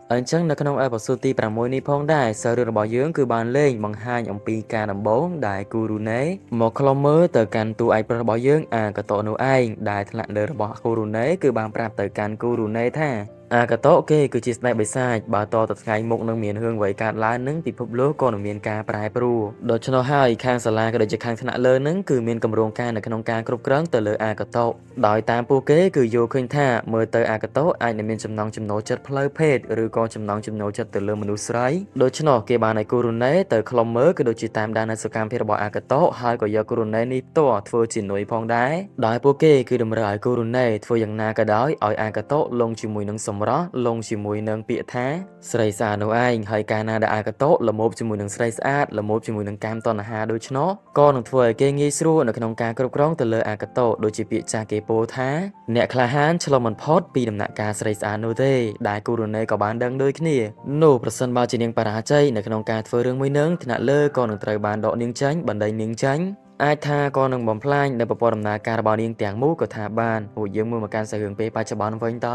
អញ្ចឹងនៅក្នុងអេផ isode ទី6នេះផងដែរសាររឿងរបស់យើងគឺបានលេងបង្ហាញអំពីការដំបូងដែលគូរូណេមកខ្លុំមើលទៅកាន់តួឯកប្រុសរបស់យើងអាកាតូនោះឯងដែលថ្នាក់លើរបស់គូរូណេគឺបានប្រាប់ទៅកាន់គូរូណេថាអាកាតូគេគឺជាស្ដេចបិសាចបើតទៅថ្ងៃមុខនឹងមានរឿងអ្វីកើតឡើងនឹងពិភពលោកក៏នឹងមានការប្រែប្រួលដូច្នោះហើយខាងសាលាក៏ដូចជាខាងថ្នាក់លើនឹងគឺមានគម្រោងការនៅក្នុងការគ្រប់គ្រងទៅលើអាកាតូដោយតាមពួកគេគឺយល់ឃើញថាមើលទៅអាកាតូអាចនឹងមានចំណង់ចំណូលចិត្តផ្លូវភេទឬក៏ចំណង់ចំណូលចិត្តទៅលើមនុស្សស្រីដូច្នោះគេបានឲ្យគូរូណេទៅខ្លុំមើលក៏ដូចជាតាមដាននៅសកម្មភាពរបស់អាកាតូហើយក៏យកគូរូណេនេះផ្ទាល់ធ្វើជានុយផងដែរដោយពួកគេគឺតម្រូវឲ្យគូរូណេធ្វើយ៉ាងណាក៏ដោយឲ្យអាកាតូលងជាមួយនឹងសម្រស់លងជាមួយនឹងពាក្យថាស្រីស្អាតនោះឯងហើយកាលណាដែលអាកាតូល្មមជាមួយនឹងស្រីស្អាតល្មមជាមួយនឹងកាមតណ្ហាដូច្នោះក៏នឹងធ្វើឲ្យគេងាយស្រួលនៅក្នុងការគ្រប់គ្រងទៅលើអាកាតូដូចជាពាក្យចាស់គេពោលថាអ្នកក្លាហានឆ្លងមិនផុតពីដំណាក់កាលស្រីស្អាតនោះទេដែលគូរូណេក៏បានដឹងដូចគ្នានោះប្រសិនបើជានាងបរាជ័យនៅក្នុងការធ្វើរឿងមួយនឹងថ្នាក់លើក៏នឹងត្រូវបានដកនាងចាញ់បណ្ដេញនាងចាញ់អាចថាក៏នឹងបំផ្លាញនៅប្រព័ន្ធដំណើរការរបស់នាងទាំងមូលក៏ថាបានពួកយើងមើលមកកាន់សារឿងពេលបច្ចុប្បន្នវិញទ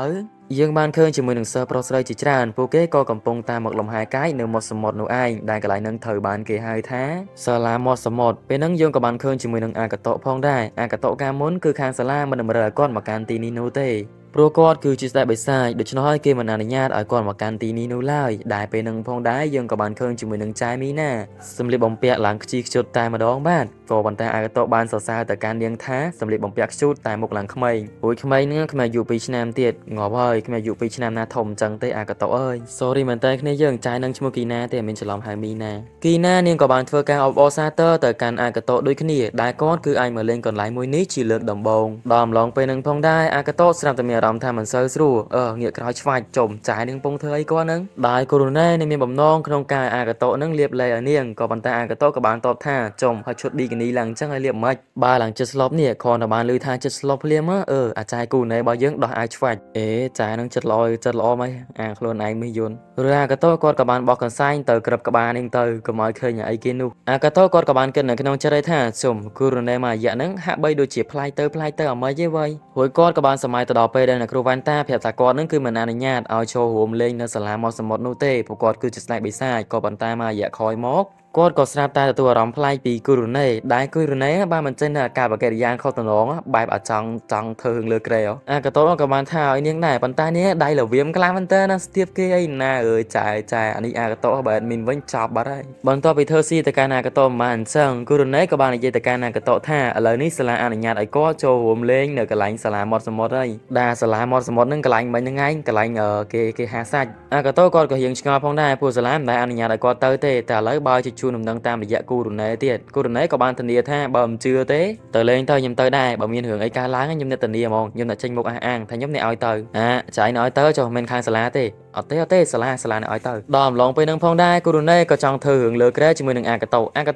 ៅយើងបានឃើញជាមួយនឹងសិស្សប្រុសស្រីជាច្រើនពួកគេក៏កំពុងតាមមកលំហែកាយនៅមាត់សមុទ្រនោះឯងដែលកន្លែងនឹងត្រូវបានគេហៅថាសាលាមាត់សមុទ្រពេលហ្នឹងយើងក៏បានឃើញជាមួយនឹងអាកាតូផងដែរអាកាតូកាលមុនគឺខាងសាលាមិនតម្រូវឲ្យគាត់មកកាន់ទីនេះនោះទេព្រោះគាត់គឺជាស្ដេចបិសាចដូច្នោះហើយគេមិនអនុញ្ញាតឲ្យគាត់មកកាន់ទីនេះនោះឡើយដែលពេលហ្នឹងផងដែរយើងក៏បានឃើញជាមួយនឹងចៃមីណាសម្លៀកបំពាក់ឡើងខ្ជិះខ្ជុតតែម្ដងបាទក៏ប៉ុន្តែអាកាតូបានសរសើរទៅកាន់នាងថាសម្លៀកបំពាក់ខ្ជូតតែមុខឡើងក្មេងព្រោះក្មេងហ្នឹងក្មេងអាយុ2ឆ្នាំទៀតងាប់ហើយក្មេងអាយុ2ឆ្នាំណាធំអញ្ចឹងទេអាកាតូអើយ sorry មែនតើគ្នាយើងចៃនឹងឈ្មោះគីណាទេមានច្រឡំហៅមីណាគីណានាងក៏បានធ្វើការអបអរសាទរទៅកាន់អាកាតូដូចគ្នាដែលគាត់គឺអាចមកលេងកន្លែងមួយនេះជាលើកដំបូងដល់អំឡុងពេលហ្នឹងផងដែរអាកាតូស្រាប់តែមានអារម្មណ៍ថាមិនសូវស្រួលងាកក្រោយឆ្វាច់ចុំចៃនឹងពងធ្វើអីគាត់ហ្នឹងដែលកូរូណេនឹងមានបំណងក្នុងការអាកាតូនឹងលាបលេឲ្យនាងក៏ប៉ុន្តែអាកាតូក៏បានតបថាចុំហើយឈុតប៊ីគីនីឡើងអញ្ចឹងឲ្យលាបមិនបើឡើងចិត្តស្លប់នេះគ្រាន់តែបានឮថាចិត្តស្លប់ភ្លាមអាចៃកូរូណេរបស់យើងដោះអាវឆ្វាច់ចៃនឹងចិត្តល្អមកអាខ្លួនឯងមិនយន់ឬអាកាតូគាត់ក៏បានបោះកន្សែងទៅក្រឹបក្បាលនាងទៅកុំឲ្យឃើញអីគេនោះអាកាតូគាត់ក៏បានគិតនៅក្នុងចិត្តថាសុំគូរូណេមួយរយៈហ្នឹងហាក់បីដូចជាផ្លាយទៅអមទេវ៉ៃរួចគាត់ក៏បានសម័យទៅដល់ពេលដែលអ្នកគ្រូវ៉ាន់តាប្រាប់ថាគាត់នឹងគឺមិនអនុញ្ញាតឲ្យចូលរួមលេងនៅសាលាមាត់សមុទ្រនោះទេព្រោះគាត់គឺជាស្ដេចបិសាចក៏ប៉ុន្តែមួយរយៈក្រោយមកគាត់ក៏ស្រាប់តែទទួលអារម្មណ៍ប្លែកពីគូរូណេដែលគូរូណេបានបញ្ចេញនូវអាកប្បកិរិយាខុសទំនងបែបអាចចង់ធ្វើរឿងលើក្រែអាកាតូក៏បានថាឲ្យនាងដែរប៉ុន្តែនាងដៃលវៀមខ្លាំងមែនតើណាស្ទាបគេអីណាចែអានេះអាកាតូបែបមីនវិញចប់បាត់ហើយបន្ទាប់ពីធ្វើស៊ីទៅកាន់អាកាតូមិនអញ្ចឹងគូរូណេក៏បាននិយាយទៅកាន់អាកាតូថាឥឡូវនេះសាលាអនុញ្ញាតឲ្យគាត់ចូលរួមលេងនៅកន្លែងសាលាមាត់សមុទ្រហើយដែលសាលាមាត់សមុទ្រហ្នឹងកន្លែងមិញហ្នឹងឯងកន្លែងគេហាសាច់អាកាតូគាត់ក៏រៀងឆ្ងល់ផងដែរពួកសាលាមិនដែលអនុញ្ញាតឲ្យគាត់ទៅទេតែឥឡូវបើជាជួនដំណឹងតាមរយៈគូរូណេទៀតគូរូណេក៏បានធានាថាបើមិនជឿទេទៅលេងទៅខ្ញុំទៅដែរបើមានរឿងអីកើតឡើងខ្ញុំអ្នកធានាហ្មងខ្ញុំអ្នកចេញមុខអះអាងថាខ្ញុំអ្នកឲ្យទៅចៃអ្នកឲ្យទៅចុះមិនខាងសាលាទេអត់ទេសាលាអ្នកឲ្យទៅដល់អំឡុងពេលហ្នឹងផងដែរគូរូណេក៏ចង់ធ្វើរឿងលើក្រែជាមួយនឹងអាកា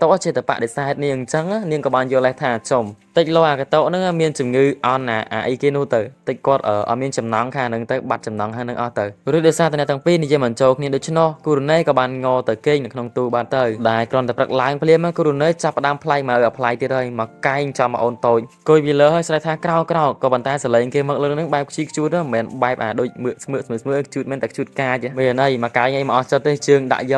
តូអត់ចេះតែបដិសេធនាងអញ្ចឹងនាងក៏បានយល់លេសថាចុំតិចលោអាកាតូហ្នឹងមានជំងឺអន់អីគេនោះទៅតិចគាត់អត់មានចំណងខាងហ្នឹងទៅបាត់ចំណងខាងហ្នឹងអស់ទៅឬដោយសារតែអ្នកទាំងពីរនិយាយមិនចូលគ្នាដូច្នោះគូរូណេក៏បានងទៅគេងនៅក្នុងទូបាត់ទៅដែលគ្រាន់តែព្រឹកឡើងភ្លាមគូរូណេចាប់ផ្ដើមផ្លៃមកឲ្យផ្លៃទៀតហើយមកកែងចាំមកអូនតូចគួយវាលើហើយស្រែកថាក្រោកក៏ប៉ុន្តែសលេងគេមកលើហ្នឹងបែបខ្ជិះខ្ជួតមិនមែនបែបដូចមើស្មើខ្ជូតមែនតែខ្ជូតកាចមែនអីមកកែងអីមកអស់ចិត្តទេជើងដាក់យ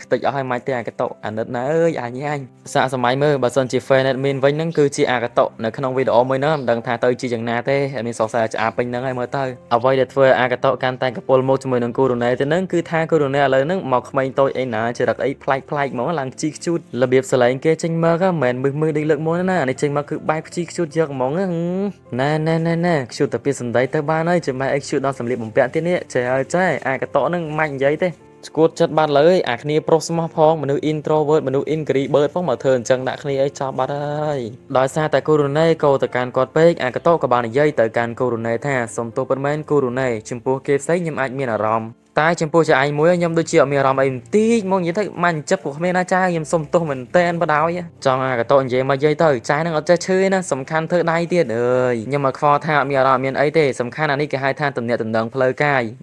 កខ្ទេចអស់ហើយមិនទេអាកាតូអាណិតណាអើយអញសាកសម័យមើលបើសិនជា fan admin វិញហ្នឹងគឺជាអាកាតូនៅក្នុងវីដេអូមួយហ្នឹងមិនដឹងថាទៅជាយ៉ាងណាទេអត់មានសរសើរឆ្អាបពេញហ្នឹងហើយមើលទៅអ្វីដែលធ្វើអាកាតូកាន់តែកពុលមកជាមួយនឹងគូរូណេទៅហ្នឹងគឺថាគូរូណេឥឡូវហ្នឹងមកក្មេងតូចអីណាចរិតអីប្លែកហ្មងឡើងខ្ជិះខ្ជូតរបៀបសលេងគេចេញមកមិនមែនមើលដូចលើកមុនណាអានេះចេញមកគឺបែបខ្ជិះខ្ជូតយកហ្មងណែខ្ជូតតែពីសំដីទៅបានហើយចាំម៉ែអីខ្ជូតដល់សម្លៀកបំពាក់ទៀតនេះចេះអាកាតូហ្នឹងមិននិយាយទេស្គួតចិត្តបាត់លើអាគ្នាប្រុសស្មោះផងមនុស្ស introvert មនុស្ស ingry bird ផងមកធ្វើអញ្ចឹងដាក់គ្នាអីចោលបាត់ហើយដោយសារតែគូរូណេក៏ទៅកាន់គាត់ពេកអាកាតូក៏បាននិយាយទៅកាន់គូរូណេថាសុំទោសប៉ុន្មានគូរូណេចំពោះគេផ្សេងខ្ញុំអាចមានអារម្មណ៍តែចំពោះចឯងមួយខ្ញុំដូចជាអត់មានអារម្មណ៍អីបន្តិចមកនិយាយទៅមិនចិត្តពួកគ្មានណាចាខ្ញុំសុំទោសមែនតែនបដ ாய் ចង់អាកាតូនិយាយមកនិយាយទៅចែនឹងអត់ចេះឈឺណាសំខាន់ធ្វើដៃទៀតអើយខ្ញុំមកខ្វល់ថាអត់មានអារម្មណ៍មានអីទេសំខាន់អានេះគេហៅថាតំណែងផ្លូវកាយ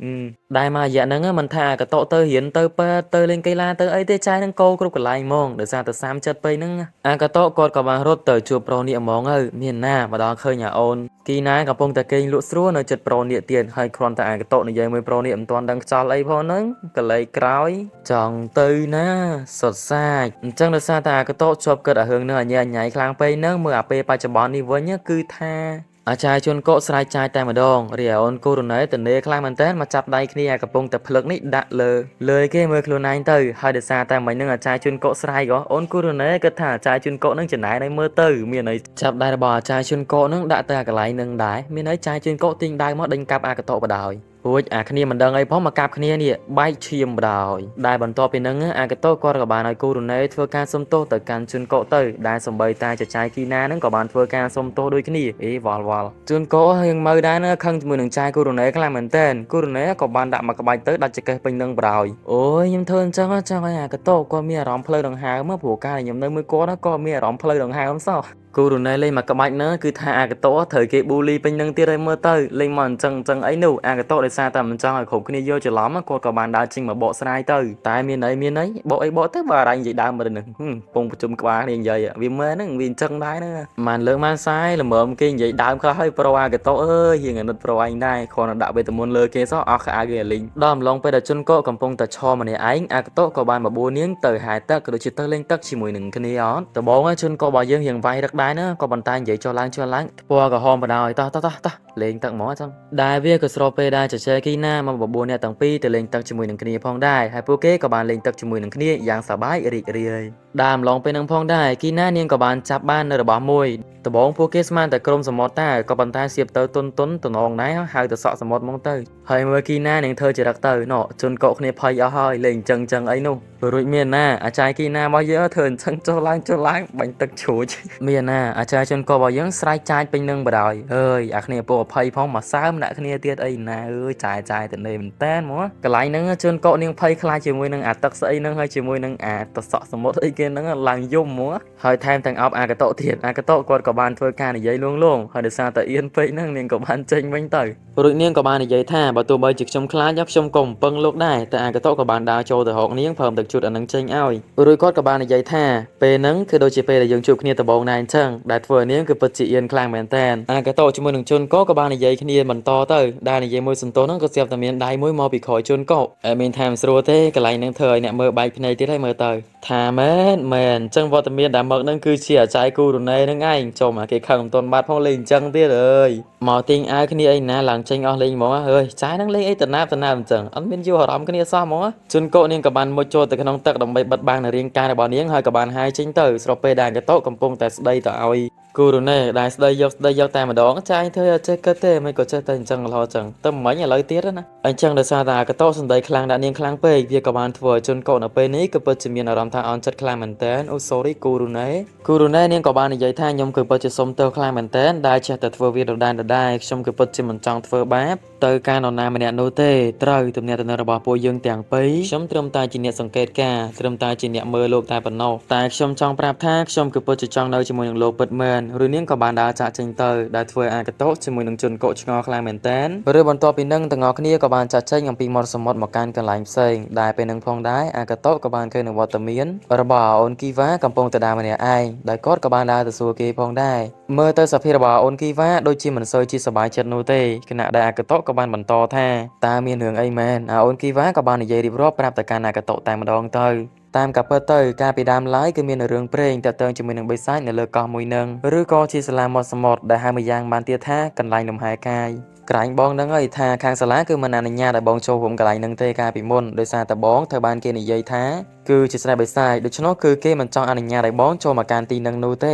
Đài mà dạ nâng mình thà cái tổ tơ hiến tơ pa tơ lên cây la tơ ấy tê trai nâng cô cục cái lại mong để sao tơ sam chất bay nâng cái tổ cột có bàn rốt tơ chùa pro niệm mong miền na mà đó khơi nhà ôn kỳ na gặp phong tơ kênh lụa xua nơi chật pro niệm tiền hay còn tại cái tổ này giờ mới pro niệm toàn đang cho lấy phong nâng cái lấy cõi chọn tư na sột sai chẳng được sao ta cái tổ chụp cái ở hướng nơi nhà nhảy khang bay nâng mưa áp bay cho bọn đi với nhá cứ tha อาจารย์ชวนโกสไลใจแต่มาดองเรียนกูรุนเลยแต่เนื้อคลายมันเต้นมาจับได้ขี้ยกับปงแต่พลึกนี่ดักเลยแค่เมื่อครูนายเตอร์ให้เดซาแต่ไม่นึงอาจารย์ชวนโกสไลก็โอนกูรุนเลยก็ถ้าอาจารย์ชวนโกนึงจะไหนในเมื่อเตอร์มีอะไรจับได้บ่อาจารย์ชวนโกนึงดักแต่กับไหลนึงได้มีอะไรอาจารย์ชวนโกติงได้มาดึงกับอากาโตไปได้ Ôi, khnia mình đang ấy phóng mà cặp khnia nè, bay chìm đòi. Đại bản to bên nâng cái tô qua các bạn nói cô rồi này thưa can xôm tô từ can chun cộ tới, đại sầm bay tai cho trái kina nâng có bạn thưa can xôm tô đôi khnia, ý vò. Chun cộ hình mơ đá nữa khăng mười nâng trái cô rồi này cái làm mình tên, cô rồi này có bạn đạm mà các bạn tới đặt cho cái bên nâng đòi. Ôi, nhưng thương chắc cái tô qua mía rõm phơi đồng hà mất phủ ca này nhầm nơi mới có nó có mía rõm phơi đồng hà không sao. Cô rồi này lên mà các bạn nữa cứ thà cái tô thời cái bully bên nâng tia đây mơ tới lên mòn chân ấy nụ cái tô để xa tầm cho khủng cái vô cho lắm cô các bạn đã chinh mà bộ sai tới tại miền ấy bộ tới bà đánh vậy đau mà đừng cùng chùm các bạn liền vậy vì mê nó vì chân đái nữa màn lớn man sai là mượm kia vậy đau khó hơi pro cái tô ơi hiện ở pro anh đây còn là đạo về tầm môn lơ kia số ở khá ghê linh đom lòng bây giờ chân cô cầm phong tờ cho mà này ánh cái tô các bạn mà bua niếng từ hai tấc cái đôi chỉ tơ lên tấc chỉ mùi nừng cái này ó tờ bóng chân cô bảo dương hiện vai đặc đái nữa có bàn tay vậy cho láng qua cả hôm vào đòi ta lên tận mỏ xong đại viên của srope đạiจะ chơi kỹ na mà bảo buồnเนี่ยตั้งปีแต่เล่นตักจมูกหนึ่งคณีพองได้ให้พวกเก๋กับบานเล่นตักจมูกหนึ่งคณีอย่างสบายเรื่อยดามลองไปนั่งพองได้กีน่าเนียงกับบานจับบ้านในระบอบมวยแต่บอกพวกเกสมันแต่กรมสมอต้ากับบานท้ายเสียบเตอต้นตัวนองไหนหายแต่สอสมอตมองเตอให้เมื่อกีน่าเนียงเธอจะรักเตอเนาะจนเกาะเนี่ยพายเอาหอยเล่นจังไอ้นู่รุ่ยเมียนน่ะอาจารย์กีน่าบอกเยอะเถินจังโจล้างบังตักชูเมียนน่ะอาจารย์จนเกาะบอกยังสไลด์ใจเป็นหนึ่งบ่ได้เอ้ยอักเนี่ยปวดพายพองมาซ้ำน่ะเนี่ยเตี้ยไอ้น่ะเอ้ยใจแต่เนี่ยมันเต้นมั้งกระไรนึงจนเกาะเนี่ยพายคลายจมูกนึงอาจตักใส่นึงให้จมูกนึงอาจตัดสอสมอตไอ้เกนึงหลังยุ่มมั้งให้แทมแต่งอัพอากาโตเทียนอากาโตกอดกับบานเพื่อการในยัยล่วงให้เดซาแต่เอียนไปนั่งเนี่ยกับบานเจงบังเตอรุ่ยเนี่ยกับบานในยัยท่าประตูใบจิกชมคล้ายยักชมกลมเปิงโลกได้แต่อากาโตกับบานดาวโจแต่หอกนี้เพิ่มแต่จุดอันนั้นเจงเอารุ่ยกอดกับบานในยัยท่าเปนังคือโดยจีเปแต่ยังจูบเนี่ยตะบงนายเชิงได้เฟื่อนี้คือปัจจิเอียนคลางแมนแตนอากาโตจมูกหนึ่งชนก็กับบานในยัยขี้เอียนมันต่อเตอได้ในยัยมวยสุนโตนั่งก็เสียบแต่เมียนได้มวยมอปีคอยชนก็เมียนแทมสโรเต้กับไหลนั่งเธอเนี่ยเมื่อใบพินัยที่ได้เมื่อเตอทาแมนจังวอตเมียนดำเมิกนั่นคือเฉียใจกูดูในนั่งไงจมcái khẩn tuần bát phong lên chân tiết ơi màu tình ai cái này nè làng tranh on lên mỏ ơi trái năng lên ấy tận nạp chẳng anh bên vô họ đóng cái này sao mỏ chun cộ nên cả bàn một chỗ từ cái nông tắc đồng bay bật bang là riêng ca là bọn niếng hơi cả bàn hai chính từ srope đàn cái tốt cầm pung tại đây tại ơiกูดูเนี่ยได้ยกแต่มาดองใจเธอเจ๊ก็เต้ไม่ก็เจ๊แต่จังรอจังต้มไม้อย่าเลยเตี้ยนะอันจังเดซาตาก็โตสันได้คลางดานเนียงคลางเปย์เพียกับบ้านทัวร์จนก่อนเอาไปนี้ก็เปิดจะมีอารมณ์ทางออนจัดคลางเหมือนเต้นโอ้สอรี่กูดูเนี่ยเนี่ยกับบ้านในยัยท่ายมคือเปิดจะสมเตอคลางเหมือนเต้นได้เชื่อแต่ทัวร์วีดดันได้ชมคือเปิดจะเหมือนจังทัวร์แบบเตอการนอนนามันเนี่ยโนเต้ตรายตัวเนี่ยตัวระบาดปวยยังแต่งไปชมเตรียมตายจีเนี่ยสังเกตกาเตรียมตายจีเนี่ยเมื่อโลกตายปนนแต่ชมจังปราบท่าชมคือเปิดจะจังเนยจมูกอย่างโลกเปิดเมินหรือเนี่ยกับบ้านจะจิงเตอร์ได้ทัวร์อากาโตจมูกหนึ่งจุนโกชงอคลางเหมือนเต้นเรือบนตัวปีนึงต่างอคนี้กับบานจะใช้ยังปีมอสมอดมาการกันหลายเซงได้เป็นหนึ่งพองได้อากาโตกับบานเคยหนึ่งวอตเมียนระบาดอนกีวะกำปงตะดามันเนี่ยไอได้กอดกับบานได้แต่สัวกีพองได้เมื่อเตอร์สัพเพระบาดอนกีวะโดยจีเหมือนเซอร์จีสบายเชิดโนเต้ขณะได้อากาโตกับบานบรรทอแท้ตาเมียนเหลืองไอแมนอนกีวะกับบานในเยริบรอบปรับแต่การอากาโตแต่มาดองเตอร์ตามกับเปเตอร์การไปดามไลค์ก็มีในเรื่องเพลงแต่เติมจะมีหนึ่งใบไซน์ในเลือกกอมวยหนึ่งหรือก็ชีสลามอสมอดได้หามายังบานเตียท่ากันไล่ลมหายกายกลายบองดังไอท่าคางสลาคือมันนานญาได้บองโชว์ผมกลายหนึ่งเตกาปีมนโดยซาแต่บองเธอบานเกนิยัยท่าคือชีสลาใบไซน์โดยเฉพาะคือเกมันจองอนัญญาได้บองโชว์มาการตีนังนูเต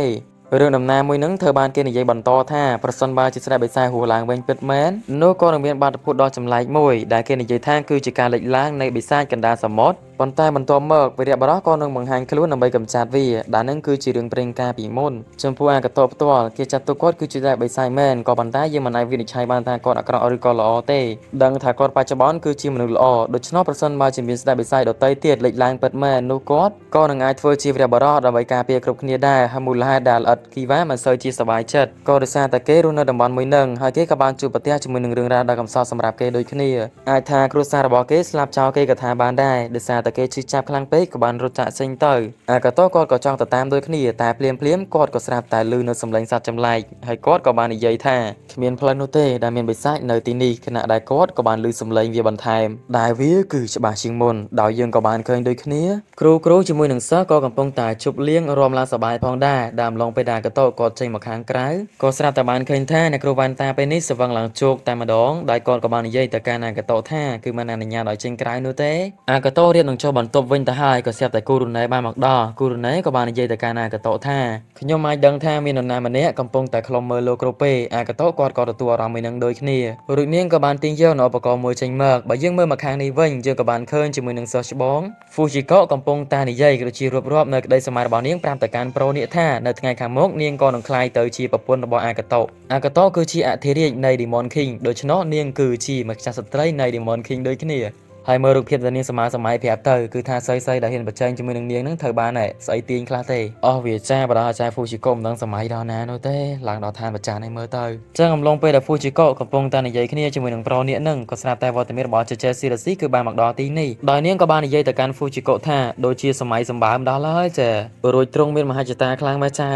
เรื่องดำน้ำมวยนึงเธอบานเกนิยัยบันโตท่าประสนบาจิสระใบไซหัวหลังเวงเป็ดแมนโนก็นักเรียนบานพูดดอจำไลมวยได้เกนิยัยท่าคือจิการเล็กล้างในใบไซกันดาสมอดปนใต้มันตัวเมิกไปเรียบร้อยก็นึงบางหันคลุ้นนำไปกำจัดวีด่านนั้นคือจีเรื่องเปล่งกาปีมนจนผู้อ่านกระตบตัวเกี่ยจัดตัวกอดคือจีได้ใบไซแมนก็ปันใต้ยังมันไอวินิชัยบานทางกอดอักรอริกอลอเต้ดังถากอดปัจจุบันคือจีมนุลอโดยเฉพาะประสนมาจิมิสได้ใบไซดอเต้เตียดเล็กล้างเป็ดแมนโนกอดก็นึงไอทัวร์จีเรียบร้อยนำไปกาเปียกรุบเนียได้ฮามูลาดาลอัด គីវ៉ាមិនសូវជាសប្បាយចិត្តក៏ដោយសារតែគេរស់នៅតំបន់មួយនឹងហើយគេក៏បានជួបប្រទះជាមួយនឹងរឿងរ៉ាវដ៏កំសត់សម្រាប់គេដូចគ្នាអាចថាគ្រួសាររបស់គេស្លាប់ចោលគេក៏ថាបានដែរដោយសារតែគេឈឺចាប់ខ្លាំងពេកក៏បានរត់ចាក់ចេញទៅអាកាតូគាត់ក៏ចង់ទៅតាមដូចគ្នាតែភ្លាមគាត់ក៏ស្រាប់តែឮនៅសំឡេងសត្វចម្លែកហើយគាត់ក៏បាននិយាយថាគ្មានផ្លូវនោះទេដែលមានបិសាចនៅទីនេះខណៈដែលគាត់ក៏បានឮសំឡេងវាបន្ថែមដែលវាគឺច្បាស់ជាងមុនដោយយើងក៏បានឃើញដូចគ្នាគ្រូជាមួយនឹងសិស្សក៏កំពុងតែជប់លៀងរំឡើងសប្បាយផងដែរដើមឡងពេលដែលអាកាតូគាត់ចេញមកខាងក្រៅក៏ស្រាប់តែបានឃើញថាអ្នកគ្រូវ៉ាន់តាពេលនេះស្វឹងឡើងជោគតែម្ដងដោយគាត់ក៏បាននិយាយទៅកាន់អាកាតូថាគឺមិនអនុញ្ញាតឲ្យចេញក្រៅនោះទេអាកាតូរៀបនឹងចូលបន្ទប់វិញទៅហើយក៏ស្រាប់តែគូរូណេបានមកដល់គូរូណេក៏បាននិយាយទៅកាន់អាកាតូថាខ្ញុំអាចដឹងថាមាននរណាម្នាក់កំពុងតែខ្លុំមើលលោកគ្រូពេអាកាតូគាត់ក៏ទទួលអារម្មណ៍មួយនឹងដូចគ្នារួចនាងក៏បានទាញយកនៅឧបករណ៍មួយចេញមកបើយើងមើលមកខាងនេះវិញយើងក៏បានឃើញជាមួយនឹងសិស្សច្បងហ្វូជីកូកំពុងតែនិយាយក៏ជារៀបរាប់នៅក្តីសម័យរបស់នាងប្រាប់ទៅកាន់ប្រូនាគថានៅថ្ងៃខាងមុខនាងក៏នឹងក្លាយទៅជាប្រពន្ធរបស់អាកាតូគឺជាអធិរាជនៃ Demon King ដូច្នោះនាងគឺជាម្ចាស់ស្ត្រីនៃ Demon King ដូចគ្នាហើយមើលរូបភាពដែលនាងសម័យប្រាប់ទៅគឺថាស្អីដែលហ៊ានប្រជែងជាមួយនឹងនាងនឹងត្រូវបានដែរស្អីទាញខ្លះទេអស់វាចាបដល់អាចារ្យហ្វូជីកូមិនដឹងសម័យដល់ណានោះទេឡើងដល់ឋានប្រចារ្យនេះមើលទៅចឹងអំឡុងពេលដែលហ្វូជីកូកំពុងតែនិយាយគ្នាជាមួយនឹងប្រូនាគនឹងក៏ស្រាប់តែវត្តមានរបស់ជជែស៊ីរ៉ាស៊ីគឺបានមកដល់ទីនេះដោយនាងក៏បាននិយាយទៅកាន់ហ្វូជីកូថាដូចជាសម័យសម្បើមដល់ហើយចារួចទ្រង់មានមហិច្ឆតាខ្លាំងមកច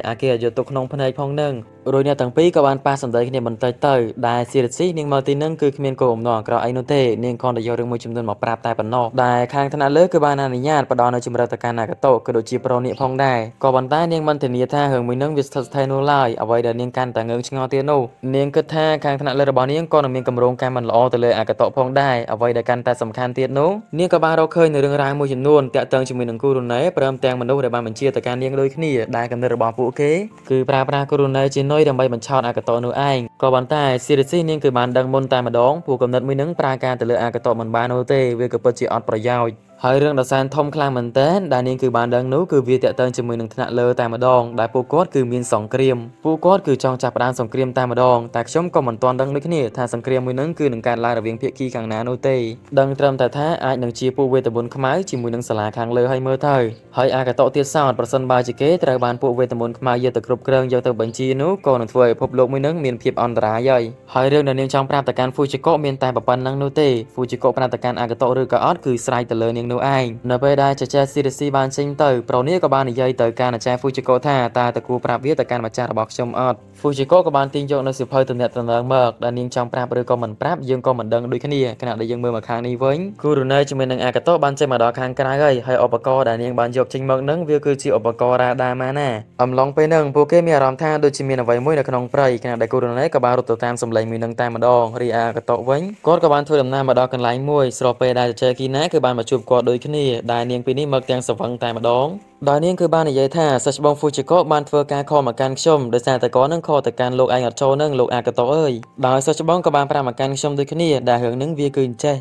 ាអាគេយកទុកក្នុងភ្នែកផងនឹងរួចអ្នកទាំងពីរក៏បានប៉ះសម្ដីគ្នាបន្តិចទៅដែលស៊ីរ៉ាស៊ីនាងមកទីនឹងគឺគ្មានគោលបំណងអាក្រក់អីនោះទេនាងគ្រាន់តែយករឿងមួយចំនួនមកប្រាប់តែប៉ុណ្ណោះដែលខាងថ្នាក់លើគឺបានអនុញ្ញាតផ្ដល់នៅជំរឿនទៅកាន់អាកាតូក៏ដូចជាប្រូនាគផងដែរក៏ប៉ុន្តែនាងមិនធានាថារឿងមួយនឹងវាស្ថិតស្ថេរនោះឡើយអ្វីដែលនាងកាន់តែងឿងឆ្ងល់ទៀតនោះនាងគិតថាខាងថ្នាក់លើរបស់នាងក៏នឹងមានកម្រងការមិនល្អទៅលើអាកាតូផងដែរអ្វីដែលកាន់តែសំខាន់ទៀតនោះនាងក៏បានរកឃើញនៅរឿងរ៉ាវមួយចំនួនតាក់ទងជាមួយនឹងគូរូណេព្រមទាំងមនុស្សដែលបានបញ្ជាទៅកាន់នាងដូចគ្នាដែលកំណត់របស់ពួកគេគឺប្រើប្រាស់គូរូណេជានុយដើម្បីបញ្ឆោតអាកាតូនោះឯងក៏ប៉ុន្តែស៊ីរីស៊ីនាងគឺបានដឹងមុនតែម្ដងពួកកំណត់មួយនឹងប្រើការទៅលើអាកាតូមិនបាននោះទេវាក៏ពិតជាអត់ប្រយោជន៍ហើយរឿងដ៏សែនធំខ្លាំងមែនទែនដែលនាងគឺបានដឹងនោះគឺវាតាក់ទងជាមួយនឹងថ្នាក់លើតែម្ដងដែលពួកគាត់គឺមានសង្គ្រាមពួកគាត់គឺចង់ចាប់ផ្ដើមសង្គ្រាមតែម្ដងតែខ្ញុំក៏មិនទាន់ដឹងដូចគ្នាថាសង្គ្រាមមួយនឹងគឺនឹងកើតឡើងរវាងភាគីខាងណានោះទេដឹងត្រឹមតែថាអាចនឹងជាពួកវេទមន្តខ្មៅជាមួយនឹងសាលាខាងលើឲ្យមើលទៅហើយអាកាតូទៀតសោតប្រសិនបើជាគេត្រូវបានពួកវេទមន្តខ្មៅយកទៅគ្រប់គ្រងយកទៅបញ្ជានោះក៏នឹងធ្វើឲ្យពិភពលោកមួយនឹងមានភាពអន្តរាយហើយរឿងដែលនាងចង់ប្រាប់ទៅកាន់ហ្វូជីកូមានតែប៉ុណ្្នឹងនោះទេហ្វូជីកូប្រាប់ទៅកាន់អាកាតូឬក៏អត់គឺស្រ័យទៅលើនាងនោះឯងនៅពេលដែលចចាស៊ីរ៉ាស៊ីបានចេញទៅប្រូនាក៏បាននិយាយទៅកាន់អាចារ្យហ្វូជីកូថាតើតើគួរប្រាប់វាទៅកាន់ម្ចាស់របស់ខ្ញុំអត់ហ្វូជីកូក៏បានទាញយកនៅសៀវភៅទំនាក់ទំនងមកដែលនាងចង់ប្រាប់ឬក៏មិនប្រាប់យើងក៏មិនដឹងដូចគ្នាខណៈដែលយើងមើលមកខាងនេះវិញគូរូណេជាមួយនឹងអាកាតូបានចេញមកដល់ខាងក្រៅហើយឧបករណ៍ដែលនាងបានយកចេញមកនឹងវាគឺជាឧបករណ៍រ៉ាដាម៉ាណាអំឡុងពេលហ្នឹងពួកគេមានអារម្មណ៍ថាដូចជាមានអ្វីមួយនៅក្នុងព្រៃខណៈដែលគូរូណេក៏បានរត់ទៅតាមសំឡេងមួយនឹងតែម្ដងរីអាកាតូវិញគាត់ក៏បានធ្វើដំណើរមកដល់កន្លែងមួយស្របពេលដែលចែគីណាគឺបានមកជួបគាត់ដូចគ្នាដែលនាងពីនេះមកទាំងសវឹងតែម្ដងដោយនាងគឺបាននិយាយថាសិស្សច្បងហ្វូជីកូបានធ្វើការខលមកកាន់ខ្ញុំដោយសារតែគាត់នឹងខលទៅកាន់លោកឯងអត់ចូលនឹងលោកអាកាតូអើយដោយសិស្សច្បងក៏បានប្រាប់មកកាន់ខ្ញុំដូចគ្នាដែលរឿងនឹងវាគឺអញ្ចេះ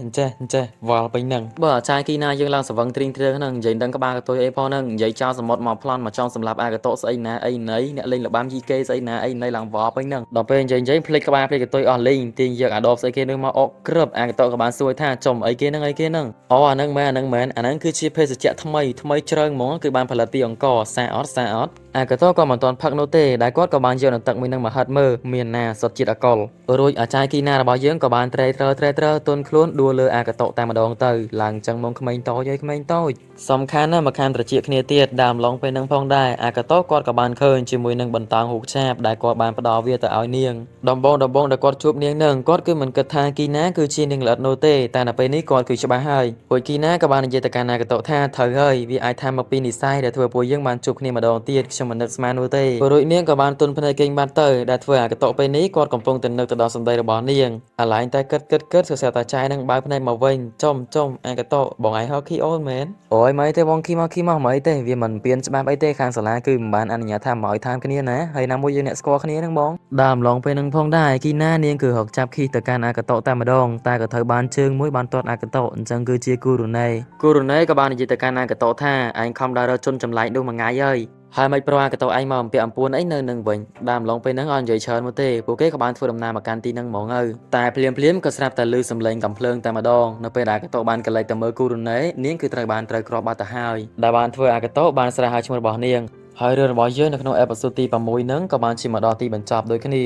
វល់ពេញនឹងបើអាចារ្យគីណាយើងឡើងសវឹងទ្រីងទ្រើហ្នឹងនិយាយដឹងក្បាលកតុយអីផងហ្នឹងនិយាយចោលសមុទ្រមកប្លន់មកចង់សម្លាប់អាកាតូស្អីណាអីណីអ្នកលេងលបាំយីគេស្អីណាអីណីឡើងវល់ពេញហ្នឹងដល់ពេលនិយាយភ្លេចក្បាលភ្លេចកតុយអស់លេងទាញយកអាដបស្អីគេនឹងមកអកក្រឹបអាកាតូក៏បានសួរថាចំអីគេហ្នឹងអូអាហ្នឹងគឺជាភេសជ្ជៈថ្មីជ្រើងហ្មងគឺបានផលិតពីអង្គរសាអត់អាកាតូក៏មិនទាន់ផឹកនោះទេដែលគាត់ក៏បានយកនៅទឹកមួយនឹងមកហិតមើលមានណាសុទ្ធជាតិអកុលរួចអាចារ្យគីណារបស់យើងក៏បានត្រេត្រទន់ខ្លួនដួលលើអាកាតូតែម្ដងទៅឡើងចឹងមកក្មេងតូចសំខាន់ណាស់មកខាងត្រជាគ្នាទៀតដើមឡងពេលនឹងផងដែរអាកាតូគាត់ក៏បានឃើញជាមួយនឹងបន្តោងហូបឆាបដែលគាត់បានផ្ដល់វាទៅឲ្យនាងដំបងដែលគាត់ជួបនាងនឹងគាត់គឺមិនគិតថាគីណាគឺជានាងល្អិតនោះទេតែនៅពេលនេះគាត់គឺច្បាស់ហើយពួកគីណាក៏បាននិយាយទៅកាន់អាកាតូថាត្រូវហើយវាអាចថាមកពីនិស្ស័យដែលធ្វើពួកយើងបានជួបគ្នាម្ដងទៀតខ្ញុំមិននឹកស្មាននោះទេរួចនាងក៏បានទុនភ្នែកគេងបាត់ទៅដែលធ្វើអាកាតូពេលនេះគាត់កំពុងតែនឹកទៅដល់សម្ដីរបស់នាងអាឡែងតែគិតសរសើរតាចាយនឹងបើភ្នែកមកវិញចំអាកាតូបងឯងហៅគីអូនមែនអូយមិនទេបងគីមកមិនអីទេវាមិនពៀនច្បាប់អីទេខាងសាលាគឺមិនបានអនុញ្ញាតថាមកឲ្យតាមគ្នាណាហើយណាមួយយើងអ្នកស្គាល់គ្នាហ្នឹងបងដើមឡងពេលនឹងផងដែរគីណានាងគឺរកចាប់ខីទៅកាន់អាកាតូតែម្ដងតែក៏ត្រូវបានជើងមួយបានទាត់អាកាតូអញ្ចឹងគឺជាគូរូណេក៏បាននិយាយទៅកាន់អាកាតូថាឯងខំដើររកជនចម្លែកនោះមួយថ្ងៃហើយមិនប្រអាកាតូឯងមកអំពាវអំពួនអីនៅនឹងវិញដើមឡងពេលហ្នឹងអត់និយាយច្រើនមកទេពួកគេក៏បានធ្វើដំណើរមកកាន់ទីហ្នឹងហ្មងតែភ្លាមក៏ស្រាប់តែឮសំឡេងកំភ្លើងតែម្ដងនៅពេលដែលអាកាតូបានកលិចទៅមើលគូរូណេនាងគឺត្រូវគ្របបាត់ទៅហើយដែលបានធ្វើអាកាតូបានស្រែហៅឈ្មោះរបស់នាង ហើយរឿងរបស់យើងនៅក្នុងអេផ isode ទី6ហ្នឹងក៏បានឈានមកដល់ទីបញ្ចប់ដូចគ្នា